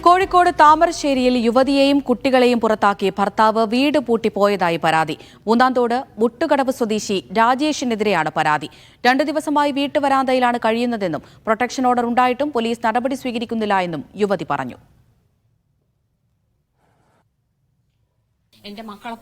കോഴിക്കോട് താമരശ്ശേരിയിൽ യുവതിയെയും കുട്ടികളെയും പുറത്താക്കി ഭർത്താവ് വീട് പൂട്ടിപ്പോയതായി പരാതി. മൂന്നാംതോട് മുട്ടുകടവ് സ്വദേശി രാജേഷിനെതിരെയാണ് പരാതി. 2 ദിവസമായി വീട്ടുവരാന്തയിലാണ് കഴിയുന്നതെന്നും പ്രൊട്ടക്ഷൻ ഓർഡർ ഉണ്ടായിട്ടും പോലീസ് നടപടി സ്വീകരിക്കുന്നില്ല എന്നും യുവതി പറഞ്ഞു. എന്റെ മക്കളെ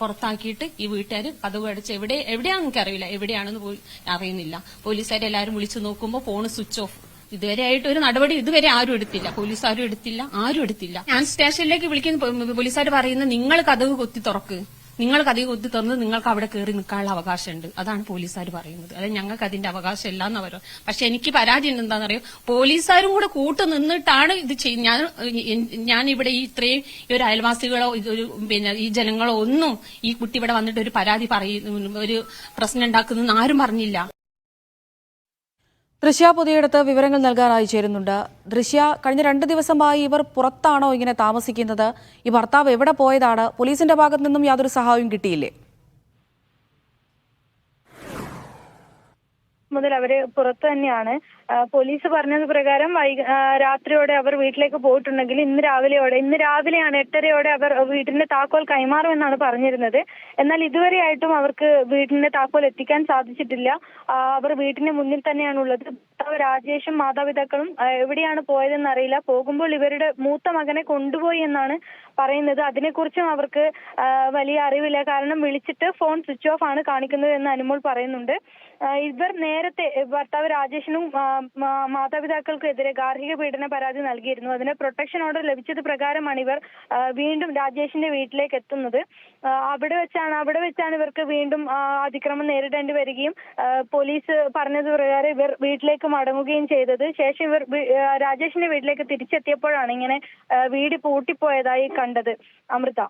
പുറത്താക്കിയിട്ട് ഈ വീട്ടുകാർ കതവ് അടച്ച് എവിടെയാണെന്ന് എനിക്കറിയില്ല, എവിടെയാണെന്ന് പോയി അറിയുന്നില്ല. പോലീസുകാരെ എല്ലാവരും വിളിച്ചു നോക്കുമ്പോൾ ഫോൺ സ്വിച്ച് ഓഫ്. ഇതുവരെ ആയിട്ട് ഒരു നടപടി ഇതുവരെ ആരും എടുത്തില്ല, പോലീസുകാരും എടുത്തില്ല, ആരും എടുത്തില്ല. ഞാൻ സ്റ്റേഷനിലേക്ക് വിളിക്കുന്ന പോലീസുകാർ പറയുന്നത് നിങ്ങൾ കതവ് കൊത്തി തുറക്ക്, നിങ്ങൾ കതവ് കൊത്തി തുറന്ന് നിങ്ങൾക്ക് അവിടെ കയറി നിൽക്കാനുള്ള അവകാശമുണ്ട്. അതാണ് പോലീസുകാർ പറയുന്നത്. അതായത് ഞങ്ങൾക്ക് അതിന്റെ അവകാശം ഇല്ലാന്ന് പറയും. പക്ഷെ എനിക്ക് പരാതി എന്താണെന്നറിയോ, പോലീസുകാരും കൂടെ കൂട്ടു നിന്നിട്ടാണ് ഇത് ഞാൻ ഇവിടെ ഇത്രയും ഒരു അയൽവാസികളോ പിന്നെ ഈ ജനങ്ങളോ ഒന്നും ഈ കുട്ടി ഇവിടെ വന്നിട്ട് ഒരു പരാതി ഒരു പ്രശ്നം ഉണ്ടാക്കുന്നതെന്ന് ആരും പറഞ്ഞില്ല. ദൃശ്യ പുതിയടത്ത് വിവരങ്ങൾ നൽകാനായി ചേരുന്നുണ്ട്. ദൃശ്യ, കഴിഞ്ഞ 2 ദിവസമായി ഇവർ പുറത്താണോ ഇങ്ങനെ താമസിക്കുന്നത്? ഈ ഭർത്താവ് എവിടെ പോയതാണ്? പോലീസിന്റെ ഭാഗത്തു നിന്നും യാതൊരു സഹായവും കിട്ടിയില്ലേ? മുതൽ അവര് പുറത്തു തന്നെയാണ്. പോലീസ് പറഞ്ഞത് പ്രകാരം രാത്രിയോടെ അവർ വീട്ടിലേക്ക് പോയിട്ടുണ്ടെങ്കിൽ ഇന്ന് രാവിലെയാണ് 8:30 അവർ വീടിന്റെ താക്കോൽ കൈമാറുമെന്നാണ് പറഞ്ഞിരുന്നത്. എന്നാൽ ഇതുവരെയായിട്ടും അവർക്ക് വീടിന്റെ താക്കോൽ എത്തിക്കാൻ സാധിച്ചിട്ടില്ല. അവർ വീട്ടിന് മുന്നിൽ തന്നെയാണുള്ളത്. രാജേഷും മാതാപിതാക്കളും എവിടെയാണ് പോയതെന്ന് അറിയില്ല. പോകുമ്പോൾ ഇവരുടെ മൂത്ത മകനെ കൊണ്ടുപോയി എന്നാണ് പറയുന്നത്. അതിനെക്കുറിച്ചും അവർക്ക് വലിയ അറിവില്ല. കാരണം വിളിച്ചിട്ട് ഫോൺ സ്വിച്ച് ഓഫ് ആണ് കാണിക്കുന്നത് എന്ന് അനുമോൾ പറയുന്നുണ്ട്. ഇവർ നേരത്തെ ഭർത്താവ് രാജേഷിനും മാതാപിതാക്കൾക്കെതിരെ ഗാർഹിക പീഡന പരാതി നൽകിയിരുന്നു. അതിന് പ്രൊട്ടക്ഷൻ ഓർഡർ ലഭിച്ചത് പ്രകാരമാണ് ഇവർ വീണ്ടും രാജേഷിന്റെ വീട്ടിലേക്ക് എത്തുന്നത്. അവിടെ വെച്ചാണ് ഇവർക്ക് വീണ്ടും അതിക്രമം നേരിടേണ്ടി വരികയും പോലീസ് പറഞ്ഞത് പ്രകാരം ഇവർ വീട്ടിലേക്ക് മടങ്ങുകയും ചെയ്തത്. ശേഷം ഇവർ രാജേഷിന്റെ വീട്ടിലേക്ക് തിരിച്ചെത്തിയപ്പോഴാണ് ഇങ്ങനെ വീട് പൂട്ടിപ്പോയതായി കണ്ടത്. അമൃത.